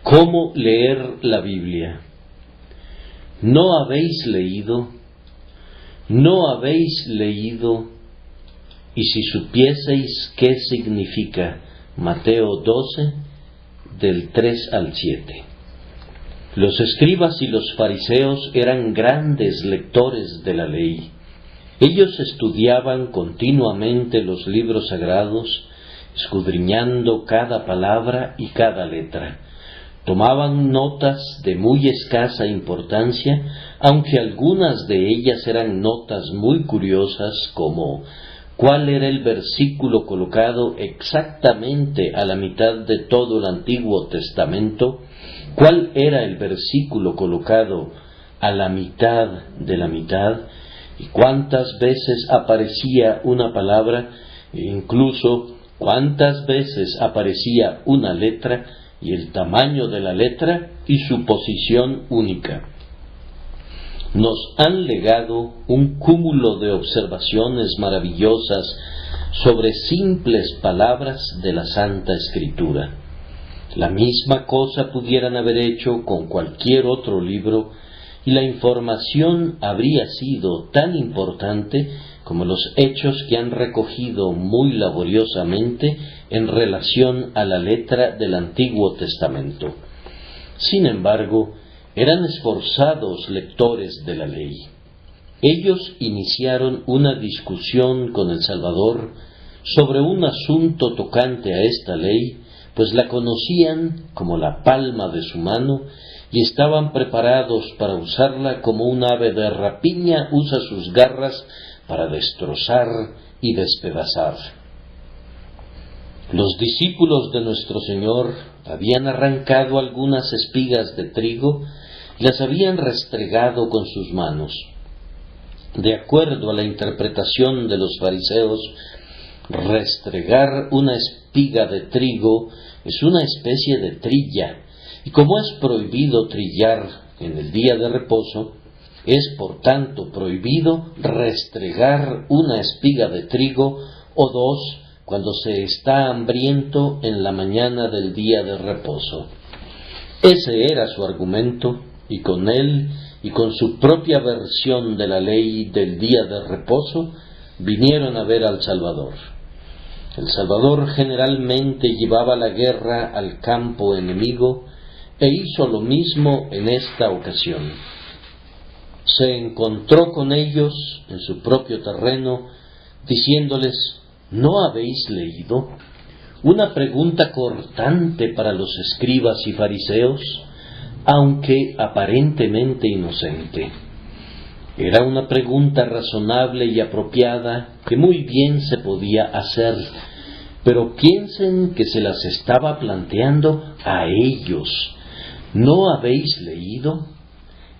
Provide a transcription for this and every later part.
¿Cómo leer la Biblia? ¿No habéis leído? ¿No habéis leído? Y si supieseis qué significa Mateo 12, del 3 al 7. Los escribas y los fariseos eran grandes lectores de la ley. Ellos estudiaban continuamente los libros sagrados, escudriñando cada palabra y cada letra. Tomaban notas de muy escasa importancia, aunque algunas de ellas eran notas muy curiosas, como cuál era el versículo colocado exactamente a la mitad de todo el Antiguo Testamento, cuál era el versículo colocado a la mitad de la mitad, y cuántas veces aparecía una palabra, e incluso cuántas veces aparecía una letra, y el tamaño de la letra y su posición única. Nos han legado un cúmulo de observaciones maravillosas sobre simples palabras de la Santa Escritura. La misma cosa pudieran haber hecho con cualquier otro libro, y la información habría sido tan importante como los hechos que han recogido muy laboriosamente en relación a la letra del Antiguo Testamento. Sin embargo, eran esforzados lectores de la ley. Ellos iniciaron una discusión con el Salvador sobre un asunto tocante a esta ley, pues la conocían como la palma de su mano y estaban preparados para usarla como un ave de rapiña usa sus garras para destrozar y despedazar. Los discípulos de nuestro Señor habían arrancado algunas espigas de trigo y las habían restregado con sus manos. De acuerdo a la interpretación de los fariseos, restregar una espiga de trigo es una especie de trilla, y como es prohibido trillar en el día de reposo, es por tanto prohibido restregar una espiga de trigo o dos cuando se está hambriento en la mañana del día de reposo. Ese era su argumento, y con él y con su propia versión de la ley del día de reposo vinieron a ver al Salvador. El Salvador generalmente llevaba la guerra al campo enemigo e hizo lo mismo en esta ocasión. Se encontró con ellos en su propio terreno, diciéndoles: ¿no habéis leído? Una pregunta cortante para los escribas y fariseos, aunque aparentemente inocente. Era una pregunta razonable y apropiada que muy bien se podía hacer, pero piensen que se las estaba planteando a ellos. ¿No habéis leído?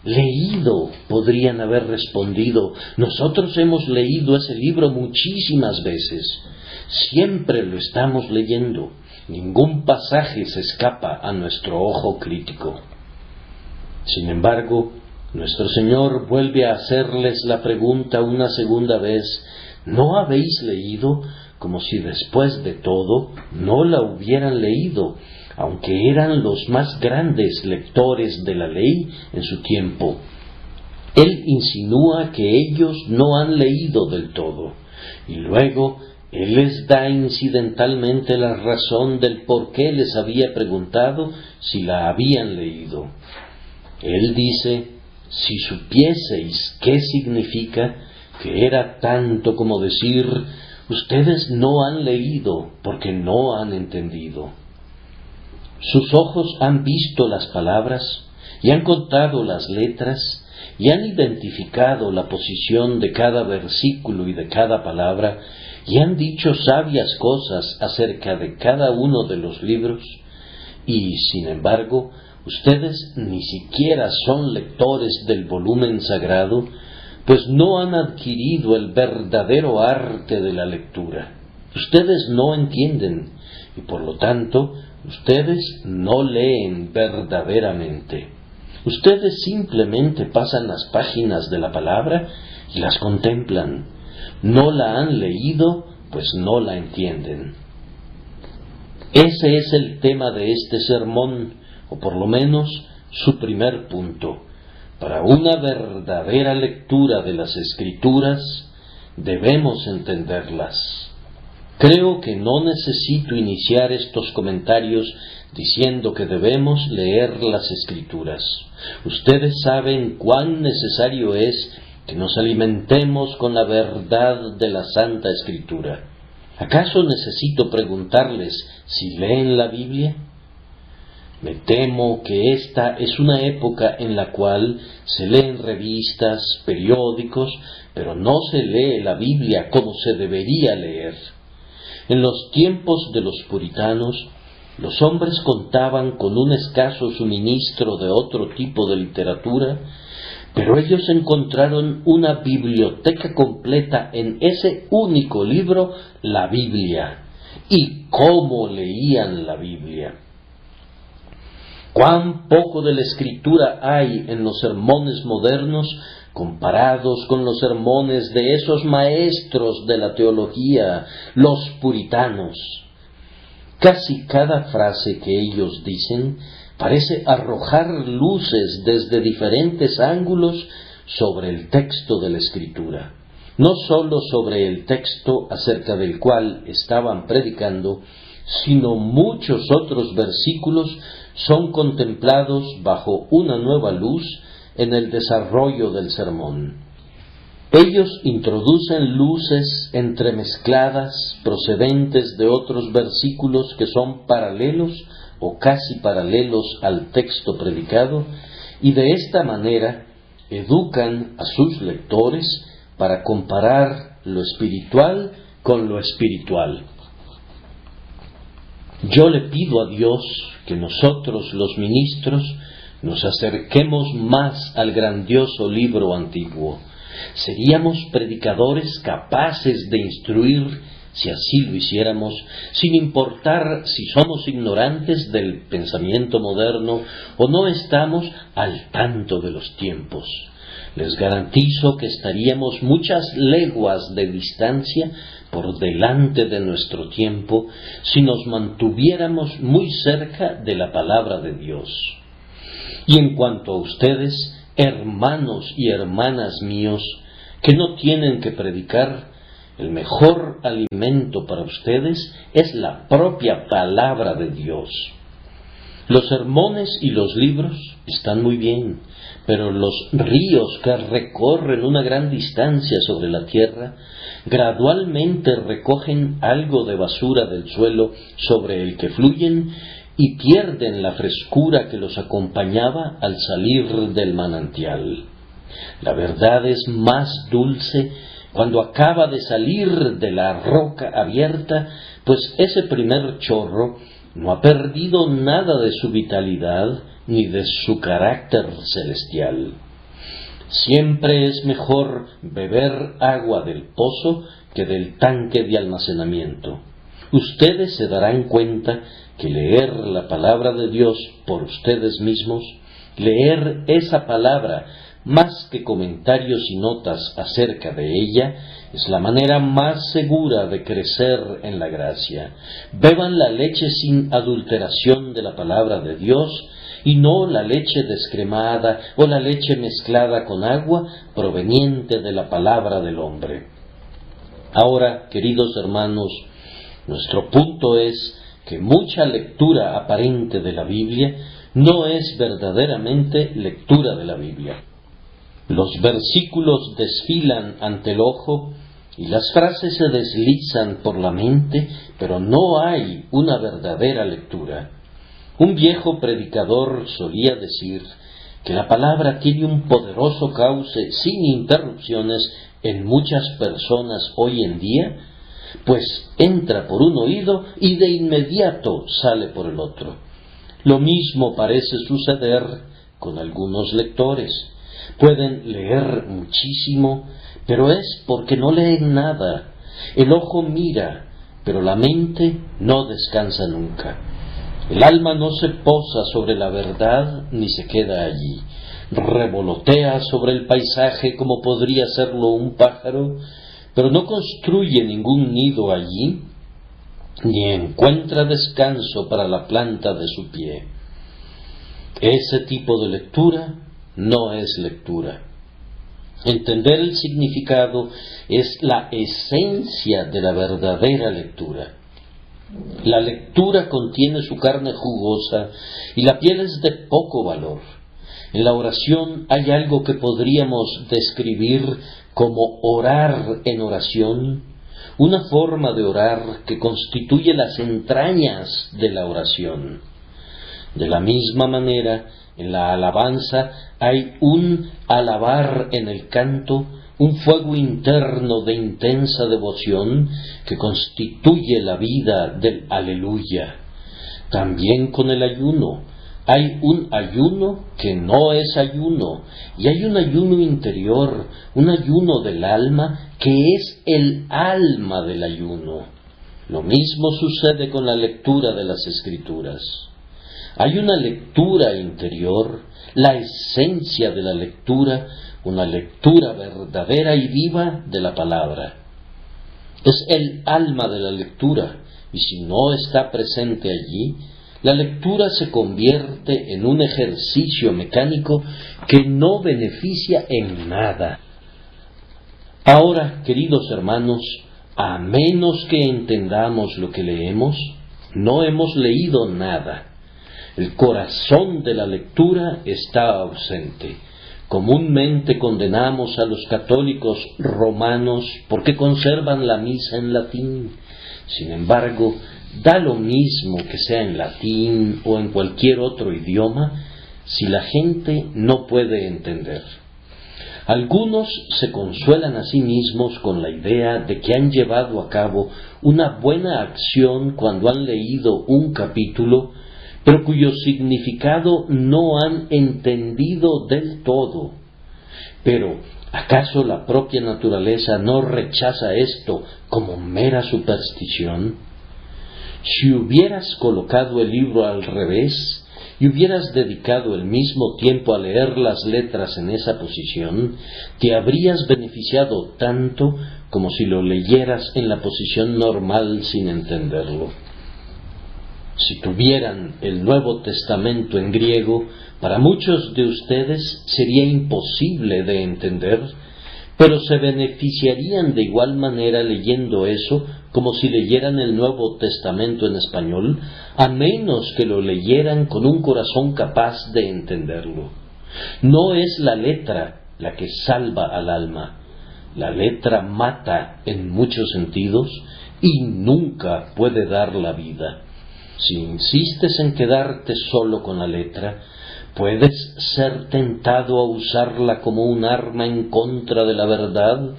Leído, podrían haber respondido. Nosotros hemos leído ese libro muchísimas veces. Siempre lo estamos leyendo. Ningún pasaje se escapa a nuestro ojo crítico. Sin embargo, nuestro Señor vuelve a hacerles la pregunta una segunda vez: ¿no habéis leído? Como si después de todo no la hubieran leído, aunque eran los más grandes lectores de la ley en su tiempo. Él insinúa que ellos no han leído del todo, y luego Él les da incidentalmente la razón del por qué les había preguntado si la habían leído. Él dice: si supieseis qué significa, que era tanto como decir: ustedes no han leído porque no han entendido. Sus ojos han visto las palabras y han contado las letras y han identificado la posición de cada versículo y de cada palabra y han dicho sabias cosas acerca de cada uno de los libros, y sin embargo ustedes ni siquiera son lectores del volumen sagrado, pues no han adquirido el verdadero arte de la lectura. Ustedes no entienden y por lo tanto ustedes no leen verdaderamente. Ustedes simplemente pasan las páginas de la palabra y las contemplan. No la han leído, pues no la entienden. Ese es el tema de este sermón, o por lo menos su primer punto. Para una verdadera lectura de las Escrituras, debemos entenderlas. Creo que no necesito iniciar estos comentarios diciendo que debemos leer las Escrituras. Ustedes saben cuán necesario es que nos alimentemos con la verdad de la Santa Escritura. ¿Acaso necesito preguntarles si leen la Biblia? Me temo que esta es una época en la cual se leen revistas, periódicos, pero no se lee la Biblia como se debería leer. En los tiempos de los puritanos, los hombres contaban con un escaso suministro de otro tipo de literatura, pero ellos encontraron una biblioteca completa en ese único libro, la Biblia. ¿Y cómo leían la Biblia? ¿Cuán poco de la Escritura hay en los sermones modernos comparados con los sermones de esos maestros de la teología, los puritanos? Casi cada frase que ellos dicen parece arrojar luces desde diferentes ángulos sobre el texto de la Escritura. No sólo sobre el texto acerca del cual estaban predicando, sino muchos otros versículos son contemplados bajo una nueva luz en el desarrollo del sermón. Ellos introducen luces entremezcladas procedentes de otros versículos que son paralelos o casi paralelos al texto predicado, y de esta manera educan a sus lectores para comparar lo espiritual con lo espiritual. Yo le pido a Dios que nosotros, los ministros, nos acerquemos más al grandioso libro antiguo. Seríamos predicadores capaces de instruir, si así lo hiciéramos, sin importar si somos ignorantes del pensamiento moderno o no estamos al tanto de los tiempos. Les garantizo que estaríamos muchas leguas de distancia por delante de nuestro tiempo si nos mantuviéramos muy cerca de la palabra de Dios. Y en cuanto a ustedes, hermanos y hermanas míos, que no tienen que predicar, el mejor alimento para ustedes es la propia palabra de Dios. Los sermones y los libros están muy bien, pero los ríos que recorren una gran distancia sobre la tierra gradualmente recogen algo de basura del suelo sobre el que fluyen y pierden la frescura que los acompañaba al salir del manantial. La verdad es más dulce cuando acaba de salir de la roca abierta, pues ese primer chorro no ha perdido nada de su vitalidad ni de su carácter celestial. Siempre es mejor beber agua del pozo que del tanque de almacenamiento. Ustedes se darán cuenta que leer la palabra de Dios por ustedes mismos, leer esa palabra más que comentarios y notas acerca de ella, es la manera más segura de crecer en la gracia. Beban la leche sin adulteración de la palabra de Dios y no la leche descremada o la leche mezclada con agua proveniente de la palabra del hombre. Ahora, queridos hermanos, nuestro punto es que mucha lectura aparente de la Biblia no es verdaderamente lectura de la Biblia. Los versículos desfilan ante el ojo y las frases se deslizan por la mente, pero no hay una verdadera lectura. Un viejo predicador solía decir que la palabra tiene un poderoso cauce sin interrupciones en muchas personas hoy en día, pues entra por un oído y de inmediato sale por el otro. Lo mismo parece suceder con algunos lectores. Pueden leer muchísimo, pero es porque no leen nada. El ojo mira, pero la mente no descansa nunca. El alma no se posa sobre la verdad ni se queda allí. Revolotea sobre el paisaje como podría hacerlo un pájaro, pero no construye ningún nido allí, ni encuentra descanso para la planta de su pie. Ese tipo de lectura no es lectura. Entender el significado es la esencia de la verdadera lectura. La lectura contiene su carne jugosa y la piel es de poco valor. En la oración hay algo que podríamos describir como orar en oración, una forma de orar que constituye las entrañas de la oración. De la misma manera, en la alabanza hay un alabar en el canto, un fuego interno de intensa devoción que constituye la vida del aleluya. También con el ayuno, hay un ayuno que no es ayuno, y hay un ayuno interior, un ayuno del alma que es el alma del ayuno. Lo mismo sucede con la lectura de las Escrituras. Hay una lectura interior, la esencia de la lectura, una lectura verdadera y viva de la palabra. Es el alma de la lectura, y si no está presente allí, la lectura se convierte en un ejercicio mecánico que no beneficia en nada. Ahora, queridos hermanos, a menos que entendamos lo que leemos, no hemos leído nada. El corazón de la lectura está ausente. Comúnmente condenamos a los católicos romanos porque conservan la misa en latín. Sin embargo, da lo mismo que sea en latín o en cualquier otro idioma si la gente no puede entender. Algunos se consuelan a sí mismos con la idea de que han llevado a cabo una buena acción cuando han leído un capítulo, pero cuyo significado no han entendido del todo. Pero, ¿acaso la propia naturaleza no rechaza esto como mera superstición? Si hubieras colocado el libro al revés y hubieras dedicado el mismo tiempo a leer las letras en esa posición, te habrías beneficiado tanto como si lo leyeras en la posición normal sin entenderlo. Si tuvieran el Nuevo Testamento en griego, para muchos de ustedes sería imposible de entender, pero se beneficiarían de igual manera leyendo eso como si leyeran el Nuevo Testamento en español, a menos que lo leyeran con un corazón capaz de entenderlo. No es la letra la que salva al alma. La letra mata en muchos sentidos y nunca puede dar la vida. Si insistes en quedarte solo con la letra, puedes ser tentado a usarla como un arma en contra de la verdad,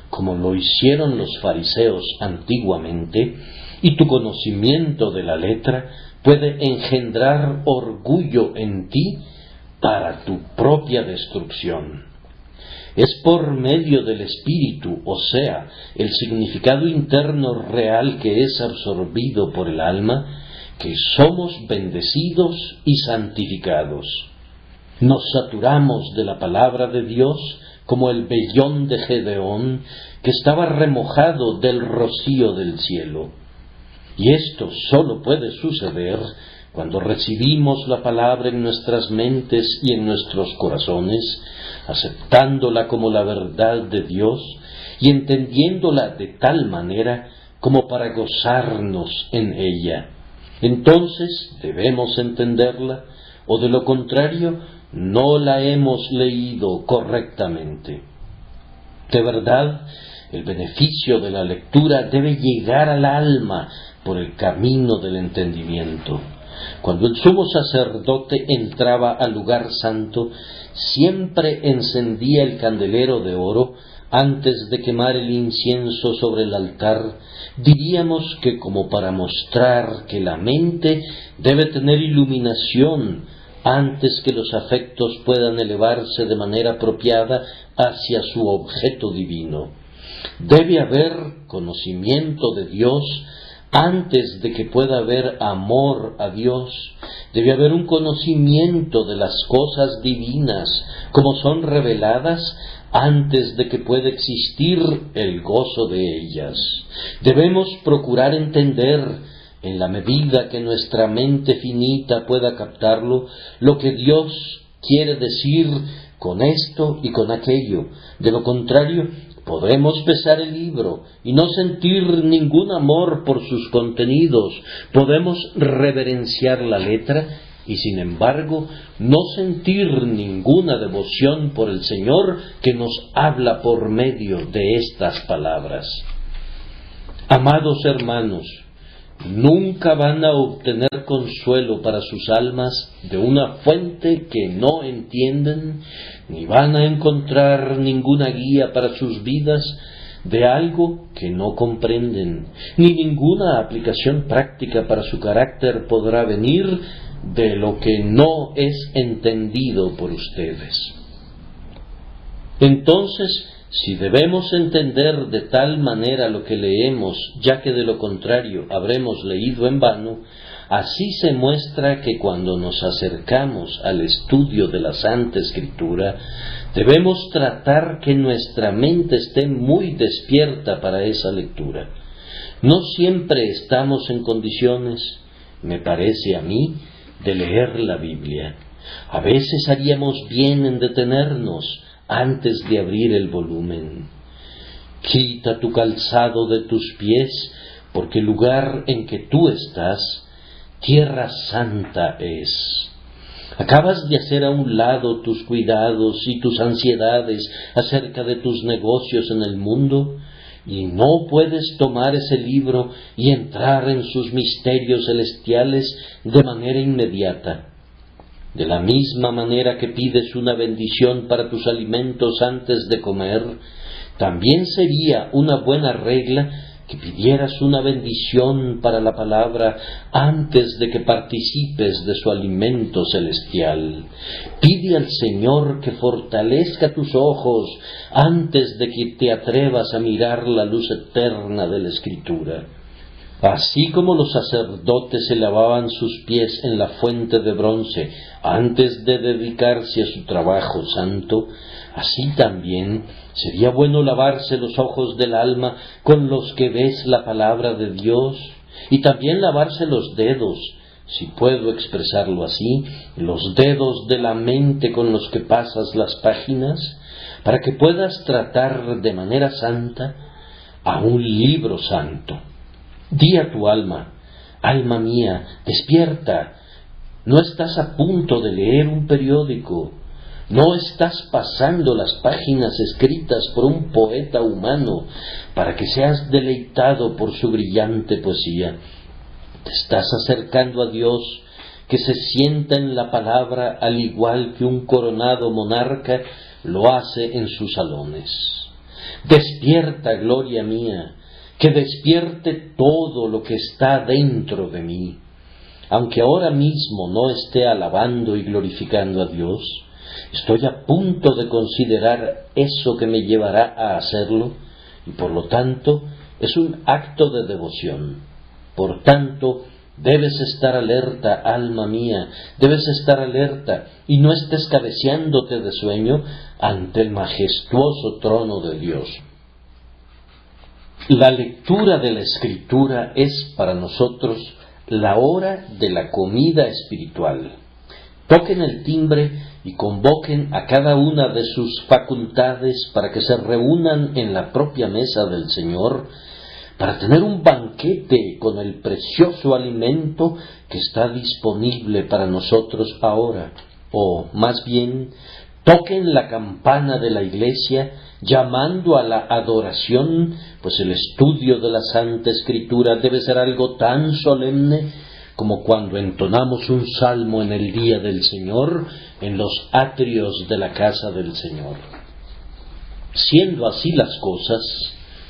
como lo hicieron los fariseos antiguamente, y tu conocimiento de la letra puede engendrar orgullo en ti para tu propia destrucción. Es por medio del Espíritu, o sea, el significado interno real que es absorbido por el alma, que somos bendecidos y santificados. Nos saturamos de la palabra de Dios como el vellón de Gedeón, que estaba remojado del rocío del cielo. Y esto solo puede suceder cuando recibimos la palabra en nuestras mentes y en nuestros corazones, aceptándola como la verdad de Dios y entendiéndola de tal manera como para gozarnos en ella. Entonces debemos entenderla, o de lo contrario, no la hemos leído correctamente. De verdad, el beneficio de la lectura debe llegar al alma por el camino del entendimiento. Cuando el sumo sacerdote entraba al lugar santo, siempre encendía el candelero de oro antes de quemar el incienso sobre el altar. Diríamos que como para mostrar que la mente debe tener iluminación antes que los afectos puedan elevarse de manera apropiada hacia su objeto divino. Debe haber conocimiento de Dios antes de que pueda haber amor a Dios. Debe haber un conocimiento de las cosas divinas como son reveladas antes de que pueda existir el gozo de ellas. Debemos procurar entender en la medida que nuestra mente finita pueda captarlo, lo que Dios quiere decir con esto y con aquello. De lo contrario, podremos besar el libro y no sentir ningún amor por sus contenidos. Podemos reverenciar la letra y, sin embargo, no sentir ninguna devoción por el Señor que nos habla por medio de estas palabras. Amados hermanos, nunca van a obtener consuelo para sus almas de una fuente que no entienden, ni van a encontrar ninguna guía para sus vidas de algo que no comprenden, ni ninguna aplicación práctica para su carácter podrá venir de lo que no es entendido por ustedes. Entonces, si debemos entender de tal manera lo que leemos, ya que de lo contrario habremos leído en vano, así se muestra que cuando nos acercamos al estudio de la Santa Escritura, debemos tratar que nuestra mente esté muy despierta para esa lectura. No siempre estamos en condiciones, me parece a mí, de leer la Biblia. A veces haríamos bien en detenernos antes de abrir el volumen. Quita tu calzado de tus pies, porque el lugar en que tú estás, tierra santa es. Acabas de hacer a un lado tus cuidados y tus ansiedades acerca de tus negocios en el mundo, y no puedes tomar ese libro y entrar en sus misterios celestiales de manera inmediata. De la misma manera que pides una bendición para tus alimentos antes de comer, también sería una buena regla que pidieras una bendición para la palabra antes de que participes de su alimento celestial. Pide al Señor que fortalezca tus ojos antes de que te atrevas a mirar la luz eterna de la Escritura. Así como los sacerdotes se lavaban sus pies en la fuente de bronce antes de dedicarse a su trabajo santo, así también sería bueno lavarse los ojos del alma con los que ves la palabra de Dios, y también lavarse los dedos, si puedo expresarlo así, los dedos de la mente con los que pasas las páginas, para que puedas tratar de manera santa a un libro santo. Di a tu alma, alma mía, despierta, no estás a punto de leer un periódico, no estás pasando las páginas escritas por un poeta humano para que seas deleitado por su brillante poesía. Te estás acercando a Dios, que se sienta en la palabra al igual que un coronado monarca lo hace en sus salones. Despierta, gloria mía, que despierte todo lo que está dentro de mí. Aunque ahora mismo no esté alabando y glorificando a Dios, estoy a punto de considerar eso que me llevará a hacerlo, y por lo tanto es un acto de devoción. Por tanto, debes estar alerta, alma mía, debes estar alerta, y no estés cabeceándote de sueño ante el majestuoso trono de Dios. La lectura de la Escritura es para nosotros la hora de la comida espiritual. Toquen el timbre y convoquen a cada una de sus facultades para que se reúnan en la propia mesa del Señor, para tener un banquete con el precioso alimento que está disponible para nosotros ahora. O, más bien, toquen la campana de la iglesia llamando a la adoración, pues el estudio de la Santa Escritura debe ser algo tan solemne como cuando entonamos un salmo en el día del Señor en los atrios de la casa del Señor. Siendo así las cosas,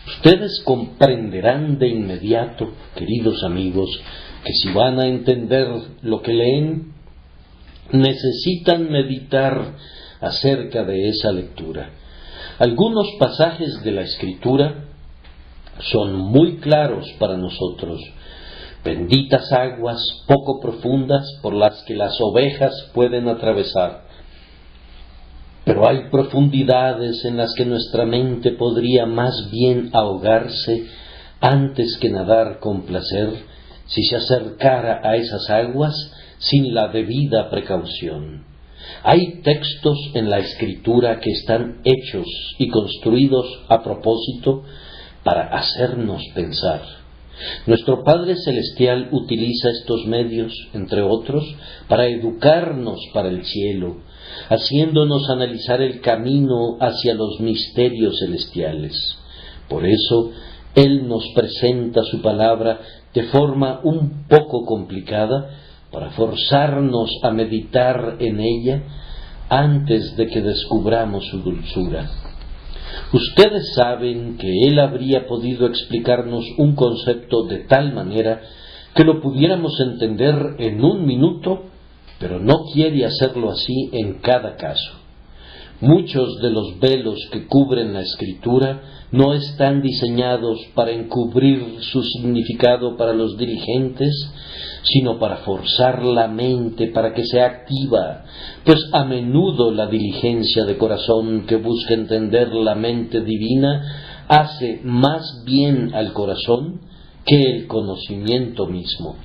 ustedes comprenderán de inmediato, queridos amigos, que si van a entender lo que leen, necesitan meditar acerca de esa lectura. Algunos pasajes de la Escritura son muy claros para nosotros. Benditas aguas poco profundas por las que las ovejas pueden atravesar. Pero hay profundidades en las que nuestra mente podría más bien ahogarse antes que nadar con placer si se acercara a esas aguas sin la debida precaución. Hay textos en la Escritura que están hechos y construidos a propósito para hacernos pensar. Nuestro Padre Celestial utiliza estos medios, entre otros, para educarnos para el cielo, haciéndonos analizar el camino hacia los misterios celestiales. Por eso, Él nos presenta su palabra de forma un poco complicada, para forzarnos a meditar en ella antes de que descubramos su dulzura. Ustedes saben que Él habría podido explicarnos un concepto de tal manera que lo pudiéramos entender en un minuto, pero no quiere hacerlo así en cada caso. Muchos de los velos que cubren la Escritura no están diseñados para encubrir su significado para los dirigentes, sino para forzar la mente para que sea activa, pues a menudo la diligencia de corazón que busca entender la mente divina hace más bien al corazón que el conocimiento mismo.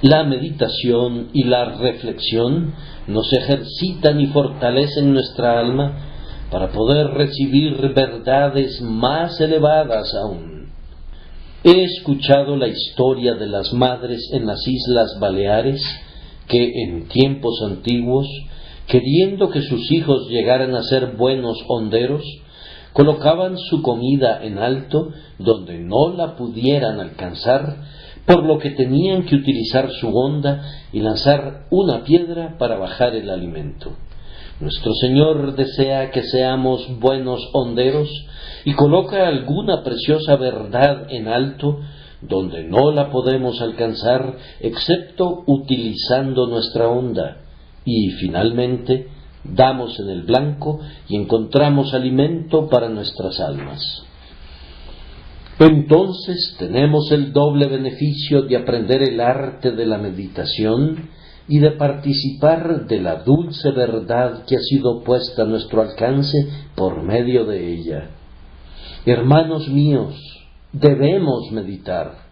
La meditación y la reflexión nos ejercitan y fortalecen nuestra alma para poder recibir verdades más elevadas aún. He escuchado la historia de las madres en las Islas Baleares que en tiempos antiguos, queriendo que sus hijos llegaran a ser buenos honderos, colocaban su comida en alto donde no la pudieran alcanzar, por lo que tenían que utilizar su honda y lanzar una piedra para bajar el alimento. Nuestro Señor desea que seamos buenos honderos y coloca alguna preciosa verdad en alto donde no la podemos alcanzar excepto utilizando nuestra honda, y finalmente damos en el blanco y encontramos alimento para nuestras almas. Entonces tenemos el doble beneficio de aprender el arte de la meditación y de participar de la dulce verdad que ha sido puesta a nuestro alcance por medio de ella. Hermanos míos, debemos meditar.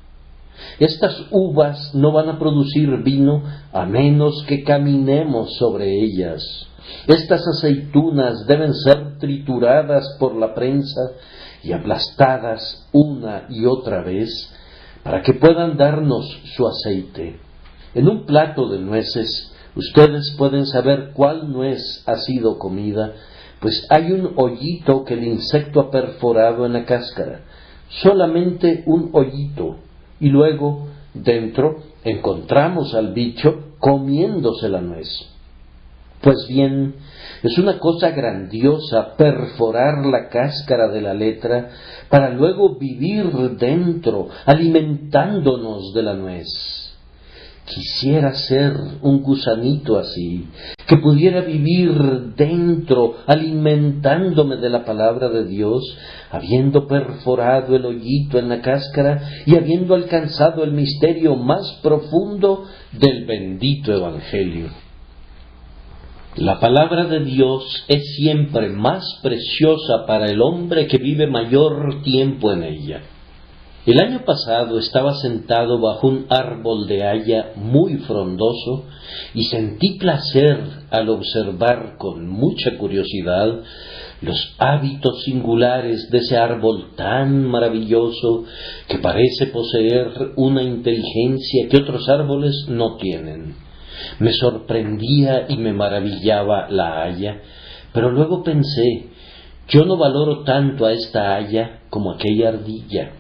Estas uvas no van a producir vino a menos que caminemos sobre ellas. Estas aceitunas deben ser trituradas por la prensa y aplastadas una y otra vez para que puedan darnos su aceite. En un plato de nueces, ustedes pueden saber cuál nuez ha sido comida, pues hay un hoyito que el insecto ha perforado en la cáscara, solamente un hoyito, y luego dentro encontramos al bicho comiéndose la nuez. Pues bien, es una cosa grandiosa perforar la cáscara de la letra para luego vivir dentro, alimentándonos de la nuez. Quisiera ser un gusanito así, que pudiera vivir dentro, alimentándome de la palabra de Dios, habiendo perforado el hoyito en la cáscara y habiendo alcanzado el misterio más profundo del bendito Evangelio. La palabra de Dios es siempre más preciosa para el hombre que vive mayor tiempo en ella. El año pasado estaba sentado bajo un árbol de haya muy frondoso y sentí placer al observar con mucha curiosidad los hábitos singulares de ese árbol tan maravilloso que parece poseer una inteligencia que otros árboles no tienen. Me sorprendía y me maravillaba la haya, pero luego pensé, yo no valoro tanto a esta haya como aquella ardilla.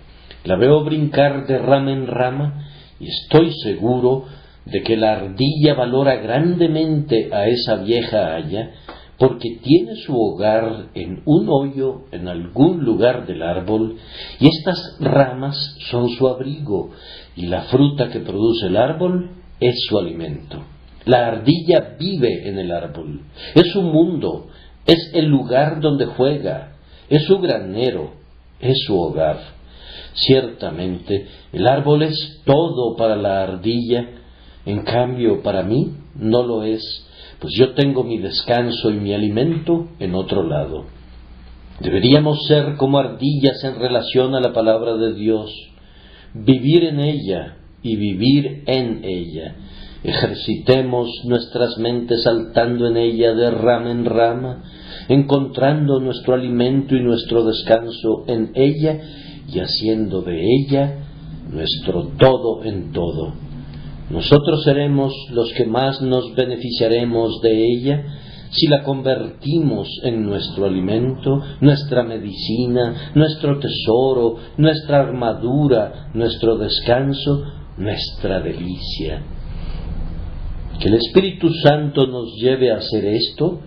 La veo brincar de rama en rama y estoy seguro de que la ardilla valora grandemente a esa vieja haya porque tiene su hogar en un hoyo en algún lugar del árbol y estas ramas son su abrigo y la fruta que produce el árbol es su alimento. La ardilla vive en el árbol, es su mundo, es el lugar donde juega, es su granero, es su hogar. Ciertamente, el árbol es todo para la ardilla, en cambio para mí no lo es, pues yo tengo mi descanso y mi alimento en otro lado. Deberíamos ser como ardillas en relación a la palabra de Dios, vivir en ella y vivir en ella. Ejercitemos nuestras mentes saltando en ella de rama en rama, encontrando nuestro alimento y nuestro descanso en ella y haciendo de ella nuestro todo en todo. Nosotros seremos los que más nos beneficiaremos de ella si la convertimos en nuestro alimento, nuestra medicina, nuestro tesoro, nuestra armadura, nuestro descanso, nuestra delicia. Que el Espíritu Santo nos lleve a hacer esto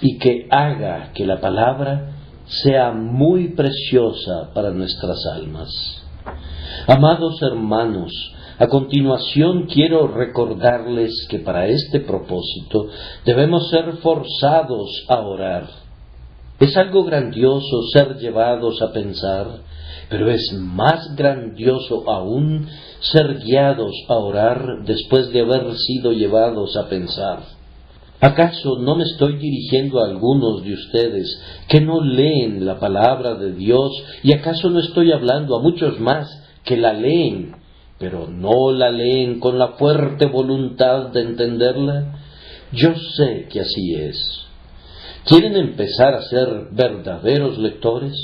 y que haga que la palabra sea muy preciosa para nuestras almas. Amados hermanos, a continuación quiero recordarles que para este propósito debemos ser forzados a orar. Es algo grandioso ser llevados a pensar, pero es más grandioso aún ser guiados a orar después de haber sido llevados a pensar. ¿Acaso no me estoy dirigiendo a algunos de ustedes que no leen la palabra de Dios y acaso no estoy hablando a muchos más que la leen, pero no la leen con la fuerte voluntad de entenderla? Yo sé que así es. ¿Quieren empezar a ser verdaderos lectores?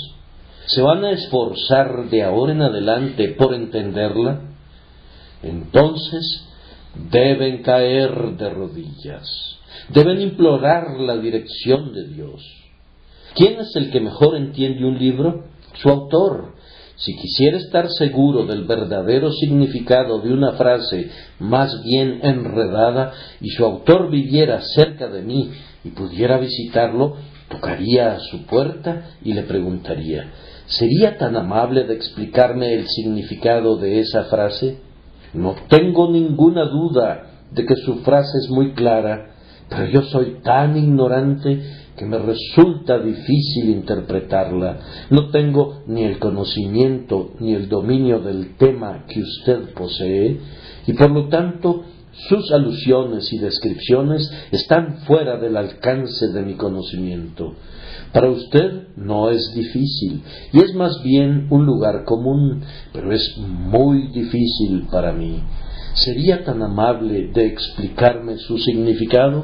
¿Se van a esforzar de ahora en adelante por entenderla? Entonces deben caer de rodillas. Deben implorar la dirección de Dios. ¿Quién es el que mejor entiende un libro? Su autor. Si quisiera estar seguro del verdadero significado de una frase más bien enredada y su autor viviera cerca de mí y pudiera visitarlo, tocaría a su puerta y le preguntaría: ¿sería tan amable de explicarme el significado de esa frase? No tengo ninguna duda de que su frase es muy clara, pero yo soy tan ignorante que me resulta difícil interpretarla. No tengo ni el conocimiento ni el dominio del tema que usted posee, y por lo tanto sus alusiones y descripciones están fuera del alcance de mi conocimiento. Para usted no es difícil, y es más bien un lugar común, pero es muy difícil para mí. ¿Sería tan amable de explicarme su significado?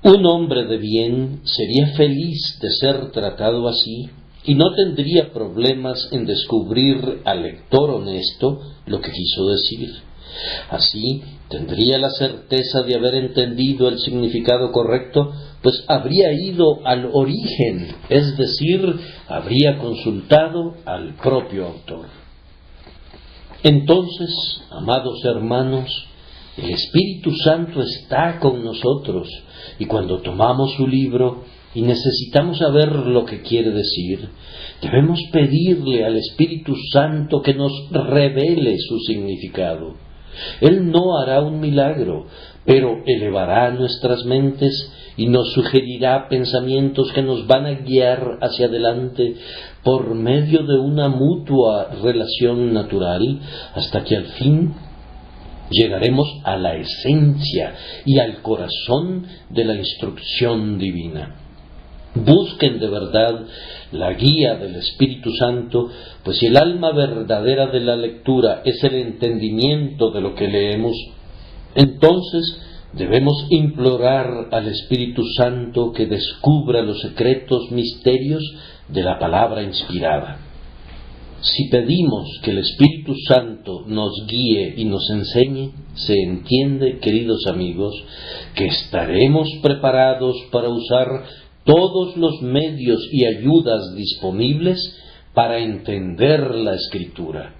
Un hombre de bien sería feliz de ser tratado así y no tendría problemas en descubrir al lector honesto lo que quiso decir. Así tendría la certeza de haber entendido el significado correcto, pues habría ido al origen, es decir, habría consultado al propio autor. Entonces, amados hermanos, el Espíritu Santo está con nosotros, y cuando tomamos su libro y necesitamos saber lo que quiere decir, debemos pedirle al Espíritu Santo que nos revele su significado. Él no hará un milagro, pero elevará nuestras mentes y nos sugerirá pensamientos que nos van a guiar hacia adelante por medio de una mutua relación natural, hasta que al fin llegaremos a la esencia y al corazón de la instrucción divina. Busquen de verdad la guía del Espíritu Santo, pues si el alma verdadera de la lectura es el entendimiento de lo que leemos, entonces debemos implorar al Espíritu Santo que descubra los secretos misterios de la palabra inspirada. Si pedimos que el Espíritu Santo nos guíe y nos enseñe, se entiende, queridos amigos, que estaremos preparados para usar todos los medios y ayudas disponibles para entender la Escritura.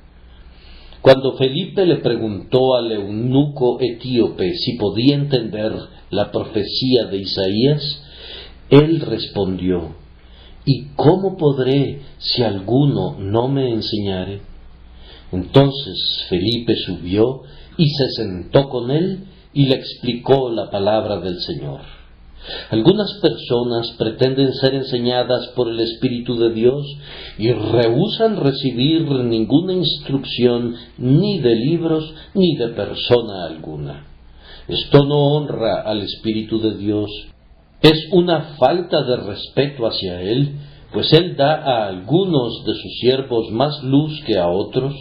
Cuando Felipe le preguntó al eunuco etíope si podía entender la profecía de Isaías, él respondió: ¿y cómo podré si alguno no me enseñare? Entonces Felipe subió y se sentó con él y le explicó la palabra del Señor. Algunas personas pretenden ser enseñadas por el Espíritu de Dios y rehúsan recibir ninguna instrucción ni de libros ni de persona alguna. Esto no honra al Espíritu de Dios. Es una falta de respeto hacia Él, pues Él da a algunos de sus siervos más luz que a otros.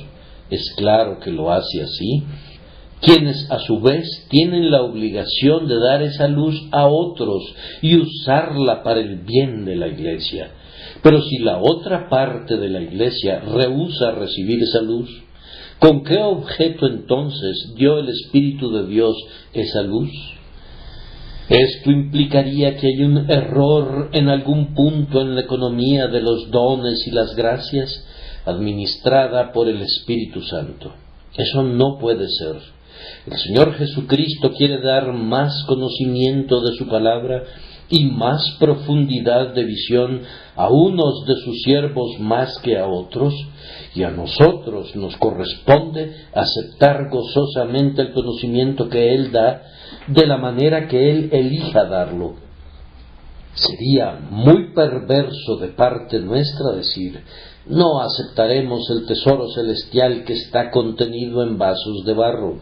es claro que lo hace así, quienes a su vez tienen la obligación de dar esa luz a otros y usarla para el bien de la Iglesia. Pero si la otra parte de la Iglesia rehúsa recibir esa luz, ¿con qué objeto entonces dio el Espíritu de Dios esa luz? Esto implicaría que hay un error en algún punto en la economía de los dones y las gracias administrada por el Espíritu Santo. Eso no puede ser. El Señor Jesucristo quiere dar más conocimiento de su palabra y más profundidad de visión a unos de sus siervos más que a otros, y a nosotros nos corresponde aceptar gozosamente el conocimiento que Él da de la manera que Él elija darlo. Sería muy perverso de parte nuestra decir: no aceptaremos el tesoro celestial que está contenido en vasos de barro.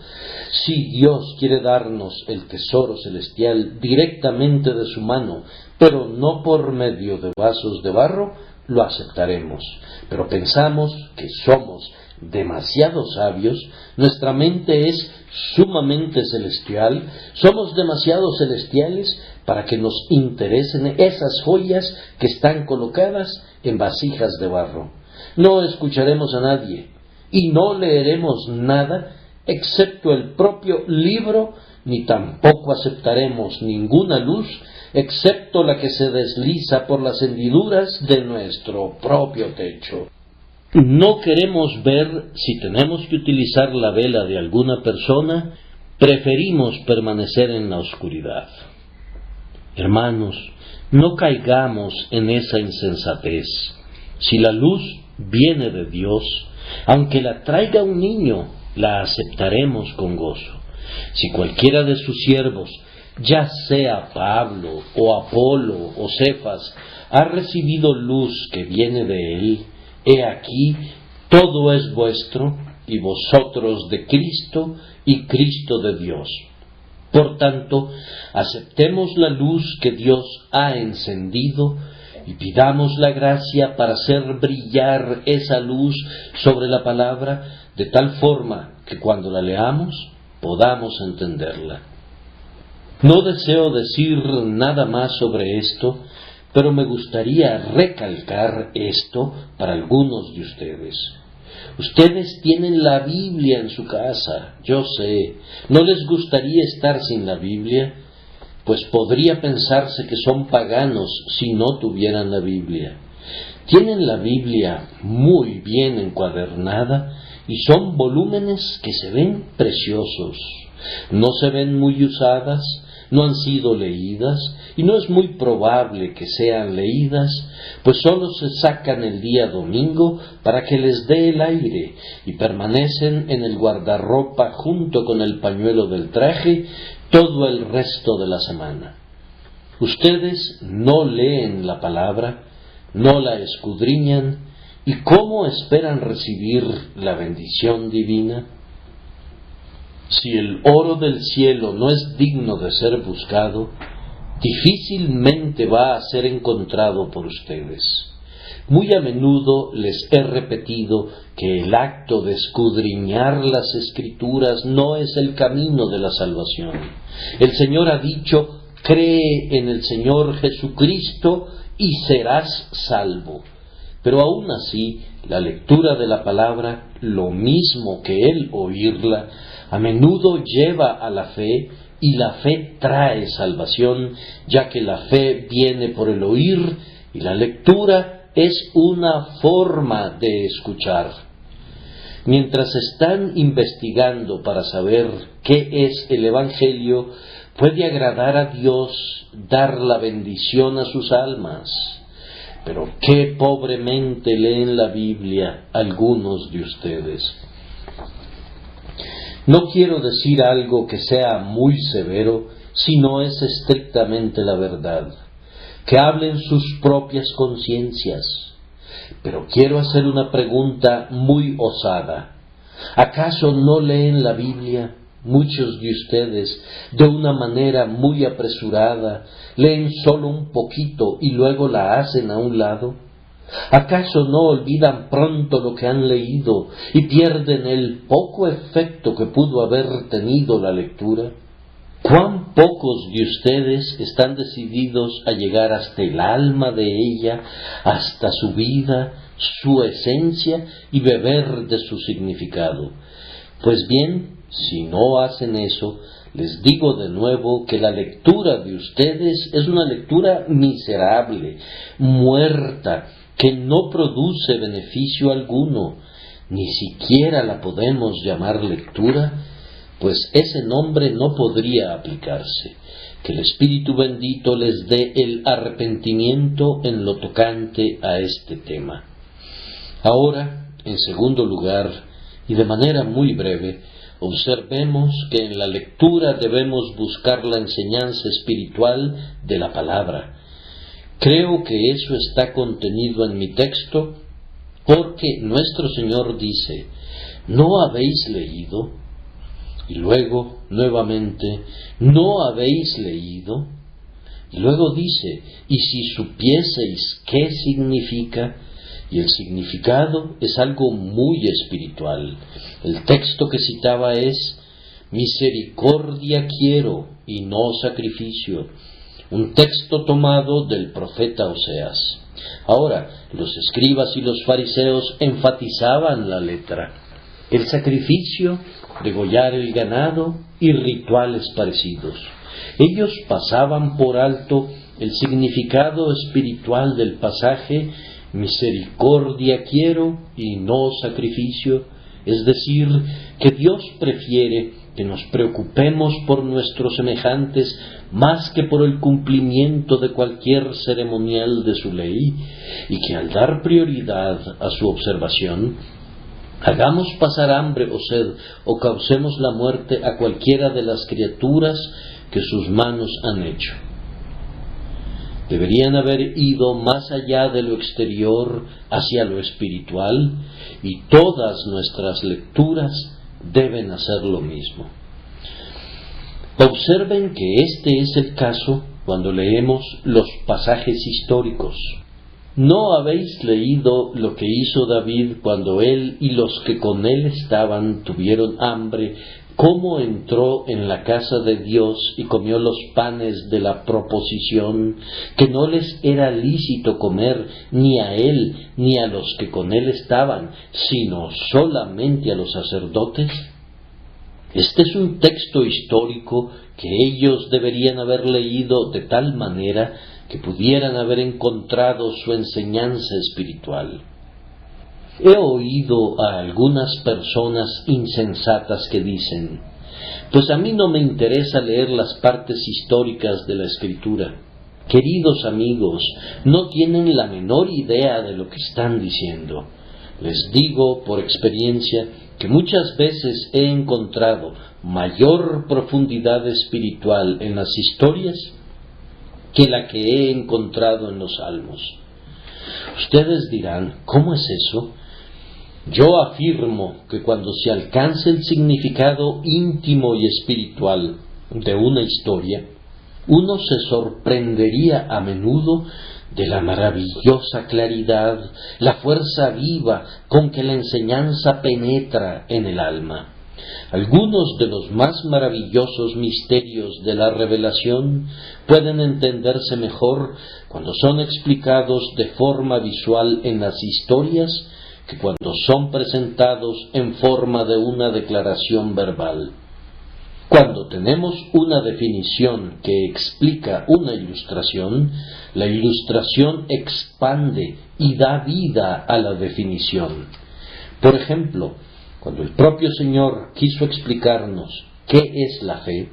Si Dios quiere darnos el tesoro celestial directamente de su mano, pero no por medio de vasos de barro, lo aceptaremos. Pero pensamos que somos demasiado sabios, nuestra mente es sumamente celestial, somos demasiado celestiales para que nos interesen esas joyas que están colocadas en vasijas de barro. No escucharemos a nadie y no leeremos nada excepto el propio libro, ni tampoco aceptaremos ninguna luz excepto la que se desliza por las hendiduras de nuestro propio techo. No queremos ver si tenemos que utilizar la vela de alguna persona, preferimos permanecer en la oscuridad. Hermanos, no caigamos en esa insensatez. Si la luz viene de Dios, aunque la traiga un niño, la aceptaremos con gozo. Si cualquiera de sus siervos, ya sea Pablo o Apolo o Cefas, ha recibido luz que viene de él, he aquí, todo es vuestro, y vosotros de Cristo, y Cristo de Dios. Por tanto, aceptemos la luz que Dios ha encendido, y pidamos la gracia para hacer brillar esa luz sobre la palabra, de tal forma que cuando la leamos, podamos entenderla. No deseo decir nada más sobre esto, pero me gustaría recalcar esto para algunos de ustedes. Ustedes tienen la Biblia en su casa, yo sé. ¿No les gustaría estar sin la Biblia? Pues podría pensarse que son paganos si no tuvieran la Biblia. Tienen la Biblia muy bien encuadernada y son volúmenes que se ven preciosos. No se ven muy usadas, no han sido leídas y no es muy probable que sean leídas, pues sólo se sacan el día domingo para que les dé el aire y permanecen en el guardarropa junto con el pañuelo del traje todo el resto de la semana. Ustedes no leen la palabra, no la escudriñan, ¿y cómo esperan recibir la bendición divina? Si el oro del cielo no es digno de ser buscado, difícilmente va a ser encontrado por ustedes. Muy a menudo les he repetido que el acto de escudriñar las Escrituras no es el camino de la salvación. El Señor ha dicho: cree en el Señor Jesucristo y serás salvo. Pero aún así, la lectura de la palabra, lo mismo que el oírla, a menudo lleva a la fe, y la fe trae salvación, ya que la fe viene por el oír, y la lectura es una forma de escuchar. Mientras están investigando para saber qué es el Evangelio, puede agradar a Dios dar la bendición a sus almas. Pero qué pobremente leen la Biblia algunos de ustedes. No quiero decir algo que sea muy severo, si no es estrictamente la verdad. Que hablen sus propias conciencias. Pero quiero hacer una pregunta muy osada. ¿Acaso no leen la Biblia? Muchos de ustedes, de una manera muy apresurada, leen solo un poquito y luego la hacen a un lado. ¿Acaso no olvidan pronto lo que han leído y pierden el poco efecto que pudo haber tenido la lectura? ¿Cuán pocos de ustedes están decididos a llegar hasta el alma de ella, hasta su vida, su esencia y beber de su significado? Pues bien, si no hacen eso, les digo de nuevo que la lectura de ustedes es una lectura miserable, muerta, que no produce beneficio alguno. Ni siquiera la podemos llamar lectura, pues ese nombre no podría aplicarse. Que el Espíritu bendito les dé el arrepentimiento en lo tocante a este tema. Ahora, en segundo lugar, y de manera muy breve, observemos que en la lectura debemos buscar la enseñanza espiritual de la palabra. Creo que eso está contenido en mi texto, porque nuestro Señor dice, ¿no habéis leído? Y luego, nuevamente, ¿no habéis leído? Y luego dice, y si supieseis qué significa, y el significado es algo muy espiritual. El texto que citaba es, misericordia quiero y no sacrificio. Un texto tomado del profeta Oseas. Ahora, los escribas y los fariseos enfatizaban la letra, el sacrificio, degollar el ganado y rituales parecidos. Ellos pasaban por alto el significado espiritual del pasaje, misericordia quiero y no sacrificio, es decir, que Dios prefiere que nos preocupemos por nuestros semejantes más que por el cumplimiento de cualquier ceremonial de su ley, y que al dar prioridad a su observación, hagamos pasar hambre o sed o causemos la muerte a cualquiera de las criaturas que sus manos han hecho. Deberían haber ido más allá de lo exterior hacia lo espiritual, y todas nuestras lecturas deben hacer lo mismo. Observen que este es el caso cuando leemos los pasajes históricos. ¿No habéis leído lo que hizo David cuando él y los que con él estaban tuvieron hambre, cómo entró en la casa de Dios y comió los panes de la proposición, que no les era lícito comer ni a él ni a los que con él estaban, sino solamente a los sacerdotes? Este es un texto histórico que ellos deberían haber leído de tal manera que pudieran haber encontrado su enseñanza espiritual. He oído a algunas personas insensatas que dicen, pues a mí no me interesa leer las partes históricas de la Escritura. Queridos amigos, no tienen la menor idea de lo que están diciendo. Les digo por experiencia que muchas veces he encontrado mayor profundidad espiritual en las historias que la que he encontrado en los salmos. Ustedes dirán, ¿cómo es eso? Yo afirmo que cuando se alcance el significado íntimo y espiritual de una historia, uno se sorprendería a menudo de la maravillosa claridad, la fuerza viva con que la enseñanza penetra en el alma. Algunos de los más maravillosos misterios de la revelación pueden entenderse mejor cuando son explicados de forma visual en las historias que cuando son presentados en forma de una declaración verbal. Cuando tenemos una definición que explica una ilustración, la ilustración expande y da vida a la definición. Por ejemplo, cuando el propio Señor quiso explicarnos qué es la fe,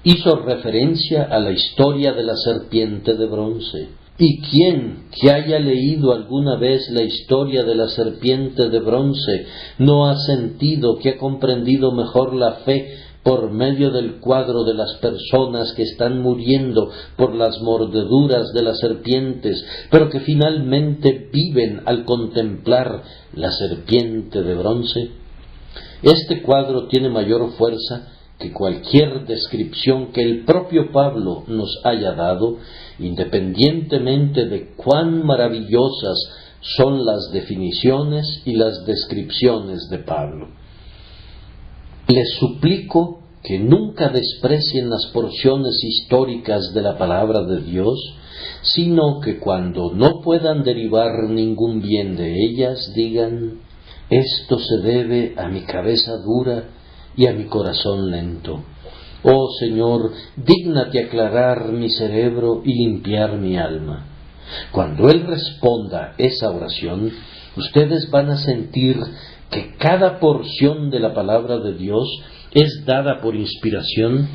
hizo referencia a la historia de la serpiente de bronce. ¿Y quién que haya leído alguna vez la historia de la serpiente de bronce no ha sentido que ha comprendido mejor la fe por medio del cuadro de las personas que están muriendo por las mordeduras de las serpientes, pero que finalmente viven al contemplar la serpiente de bronce? Este cuadro tiene mayor fuerza que cualquier descripción que el propio Pablo nos haya dado, independientemente de cuán maravillosas son las definiciones y las descripciones de Pablo. Les suplico que nunca desprecien las porciones históricas de la palabra de Dios, sino que cuando no puedan derivar ningún bien de ellas, digan: esto se debe a mi cabeza dura y a mi corazón lento. Oh Señor, dígnate aclarar mi cerebro y limpiar mi alma. Cuando Él responda esa oración, ustedes van a sentir que cada porción de la palabra de Dios es dada por inspiración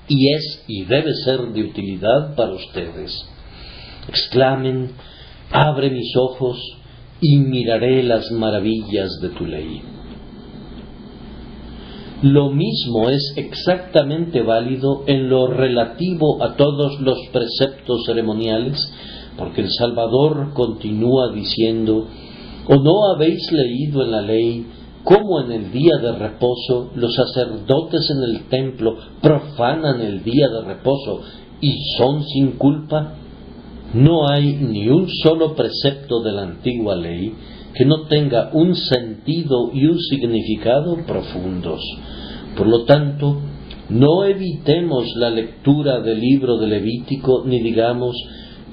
y es y debe ser de utilidad para ustedes. Exclamen: abre mis ojos y miraré las maravillas de tu ley. Lo mismo es exactamente válido en lo relativo a todos los preceptos ceremoniales, porque el Salvador continúa diciendo: ¿o no habéis leído en la ley cómo en el día de reposo los sacerdotes en el templo profanan el día de reposo y son sin culpa? No hay ni un solo precepto de la antigua ley que no tenga un sentido y un significado profundos. Por lo tanto, no evitemos la lectura del libro de Levítico, ni digamos: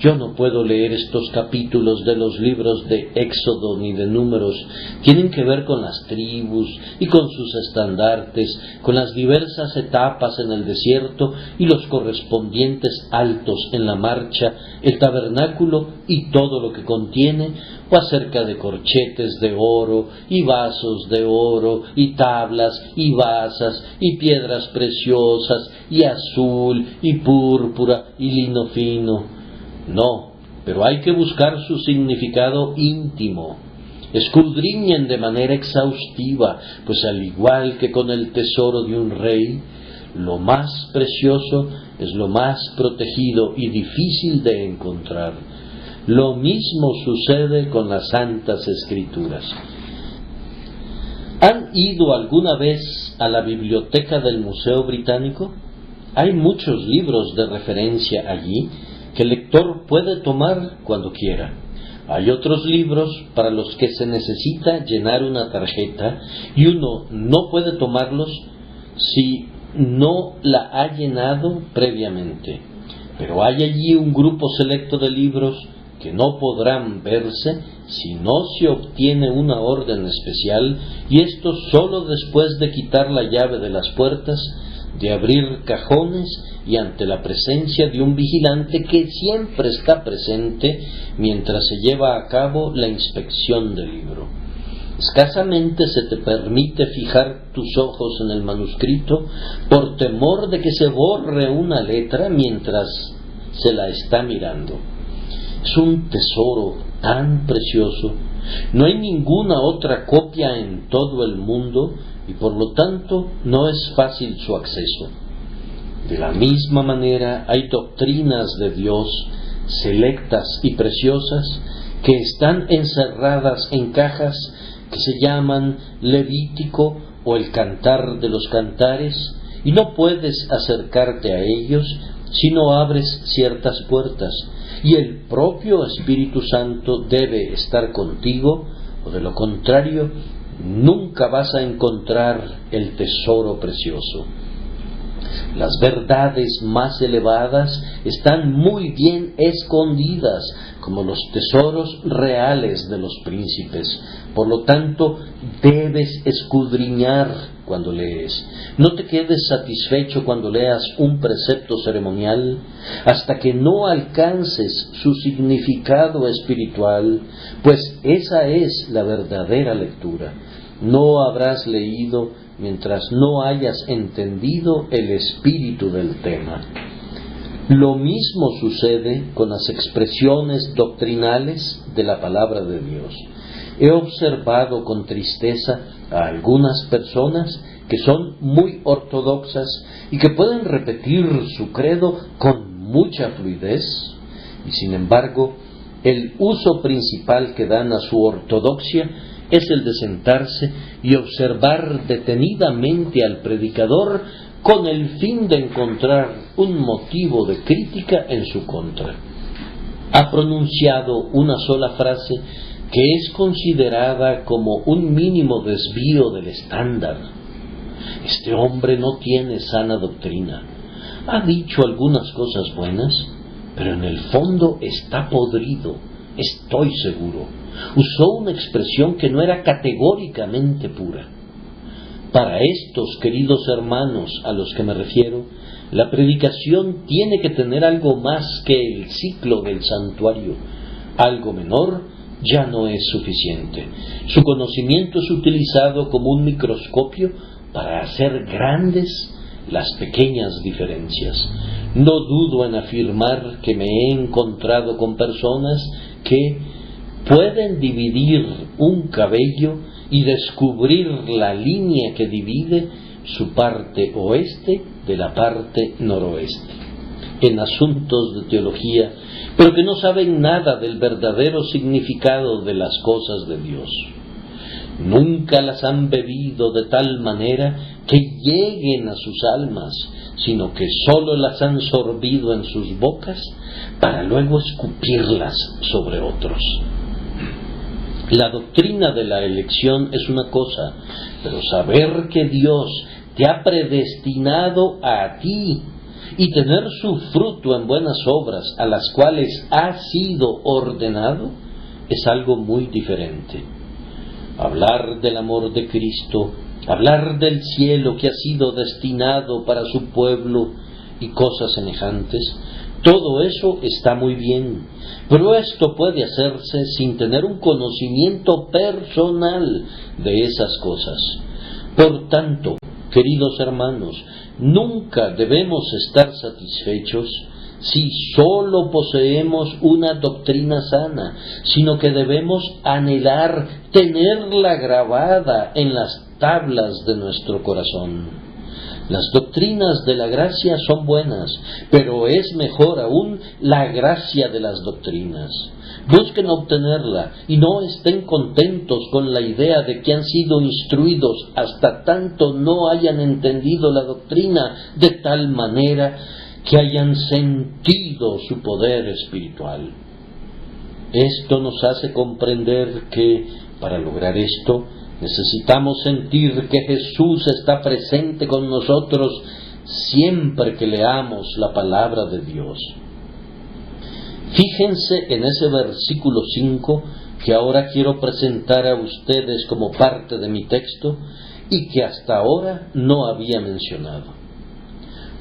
yo no puedo leer estos capítulos de los libros de Éxodo ni de Números. Tienen que ver con las tribus y con sus estandartes, con las diversas etapas en el desierto y los correspondientes altos en la marcha, el tabernáculo y todo lo que contiene, o acerca de corchetes de oro y vasos de oro y tablas y basas y piedras preciosas y azul y púrpura y lino fino. No, pero hay que buscar su significado íntimo. Escudriñen de manera exhaustiva, pues al igual que con el tesoro de un rey, lo más precioso es lo más protegido y difícil de encontrar. Lo mismo sucede con las Santas Escrituras. ¿Han ido alguna vez a la biblioteca del Museo Británico? Hay muchos libros de referencia allí que el lector puede tomar cuando quiera. Hay otros libros para los que se necesita llenar una tarjeta y uno no puede tomarlos si no la ha llenado previamente. Pero hay allí un grupo selecto de libros que no podrán verse si no se obtiene una orden especial, y esto solo después de quitar la llave de las puertas, de abrir cajones y ante la presencia de un vigilante que siempre está presente mientras se lleva a cabo la inspección del libro. Escasamente se te permite fijar tus ojos en el manuscrito por temor de que se borre una letra mientras se la está mirando. Es un tesoro tan precioso. No hay ninguna otra copia en todo el mundo y por lo tanto no es fácil su acceso. De la misma manera hay doctrinas de Dios selectas y preciosas que están encerradas en cajas que se llaman Levítico o el Cantar de los Cantares, y no puedes acercarte a ellos si no abres ciertas puertas, y el propio Espíritu Santo debe estar contigo, o de lo contrario nunca vas a encontrar el tesoro precioso. Las verdades más elevadas están muy bien escondidas, como los tesoros reales de los príncipes. Por lo tanto, debes escudriñar cuando lees. No te quedes satisfecho cuando leas un precepto ceremonial hasta que no alcances su significado espiritual, pues esa es la verdadera lectura. No habrás leído mientras no hayas entendido el espíritu del tema. Lo mismo sucede con las expresiones doctrinales de la palabra de Dios. He observado con tristeza a algunas personas que son muy ortodoxas y que pueden repetir su credo con mucha fluidez, y sin embargo, el uso principal que dan a su ortodoxia es el de sentarse y observar detenidamente al predicador con el fin de encontrar un motivo de crítica en su contra. Ha pronunciado una sola frase que es considerada como un mínimo desvío del estándar. Este hombre no tiene sana doctrina. Ha dicho algunas cosas buenas, pero en el fondo está podrido, estoy seguro. Usó una expresión que no era categóricamente pura. Para estos queridos hermanos a los que me refiero, la predicación tiene que tener algo más que el ciclo del santuario. Algo menor ya no es suficiente. Su conocimiento es utilizado como un microscopio para hacer grandes las pequeñas diferencias. No dudo en afirmar que me he encontrado con personas que pueden dividir un cabello y descubrir la línea que divide su parte oeste de la parte noroeste en asuntos de teología, pero que no saben nada del verdadero significado de las cosas de Dios. Nunca las han bebido de tal manera que lleguen a sus almas, sino que sólo las han sorbido en sus bocas para luego escupirlas sobre otros. La doctrina de la elección es una cosa, pero saber que Dios te ha predestinado a ti y tener su fruto en buenas obras a las cuales has sido ordenado es algo muy diferente. Hablar del amor de Cristo, hablar del cielo que ha sido destinado para su pueblo y cosas semejantes, todo eso está muy bien, pero esto puede hacerse sin tener un conocimiento personal de esas cosas. Por tanto, queridos hermanos, nunca debemos estar satisfechos si sólo poseemos una doctrina sana, sino que debemos anhelar tenerla grabada en las tablas de nuestro corazón. Las doctrinas de la gracia son buenas, pero es mejor aún la gracia de las doctrinas. Busquen obtenerla y no estén contentos con la idea de que han sido instruidos hasta tanto no hayan entendido la doctrina de tal manera que hayan sentido su poder espiritual. Esto nos hace comprender que, para lograr esto, necesitamos sentir que Jesús está presente con nosotros siempre que leamos la palabra de Dios. Fíjense en ese versículo 5 que ahora quiero presentar a ustedes como parte de mi texto y que hasta ahora no había mencionado.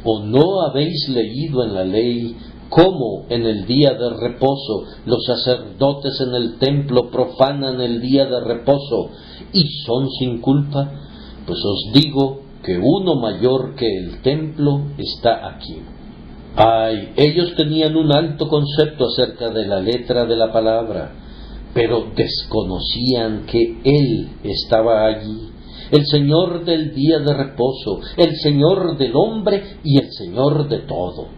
¿O no habéis leído en la ley cómo en el día de reposo los sacerdotes en el templo profanan el día de reposo y son sin culpa? Pues os digo que uno mayor que el templo está aquí. Ay, ellos tenían un alto concepto acerca de la letra de la palabra, pero desconocían que Él estaba allí, el Señor del día de reposo, el Señor del hombre y el Señor de todo.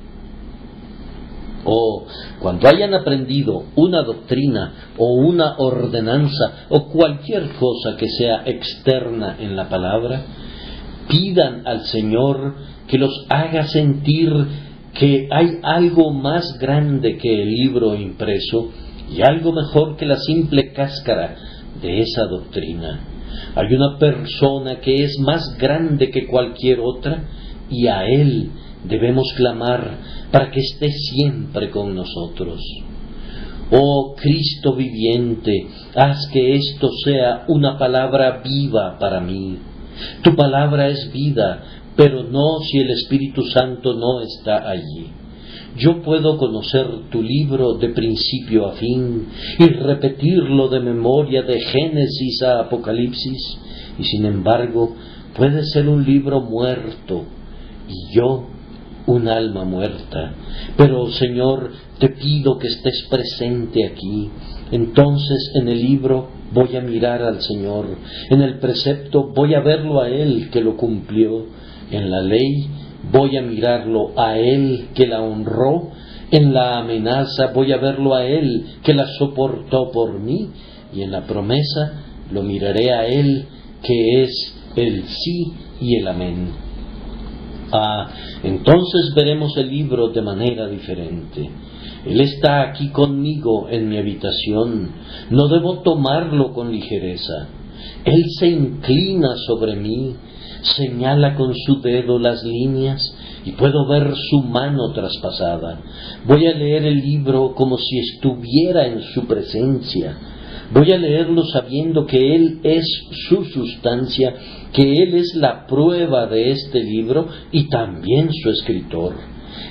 O cuando hayan aprendido una doctrina o una ordenanza o cualquier cosa que sea externa en la palabra, pidan al Señor que los haga sentir que hay algo más grande que el libro impreso y algo mejor que la simple cáscara de esa doctrina. Hay una persona que es más grande que cualquier otra y a Él debemos clamar para que esté siempre con nosotros. Oh Cristo viviente, haz que esto sea una palabra viva para mí. Tu palabra es vida, pero no si el Espíritu Santo no está allí. Yo puedo conocer tu libro de principio a fin y repetirlo de memoria de Génesis a Apocalipsis, y sin embargo puede ser un libro muerto y yo un alma muerta. Pero Señor, te pido que estés presente aquí. Entonces en el libro voy a mirar al Señor, en el precepto voy a verlo a Él que lo cumplió, en la ley voy a mirarlo a Él que la honró, en la amenaza voy a verlo a Él que la soportó por mí, y en la promesa lo miraré a Él que es el sí y el amén. Entonces veremos el libro de manera diferente. Él está aquí conmigo en mi habitación. No debo tomarlo con ligereza. Él se inclina sobre mí, señala con su dedo las líneas y puedo ver su mano traspasada. Voy a leer el libro como si estuviera en su presencia. Voy a leerlo sabiendo que Él es su sustancia, que Él es la prueba de este libro y también su escritor.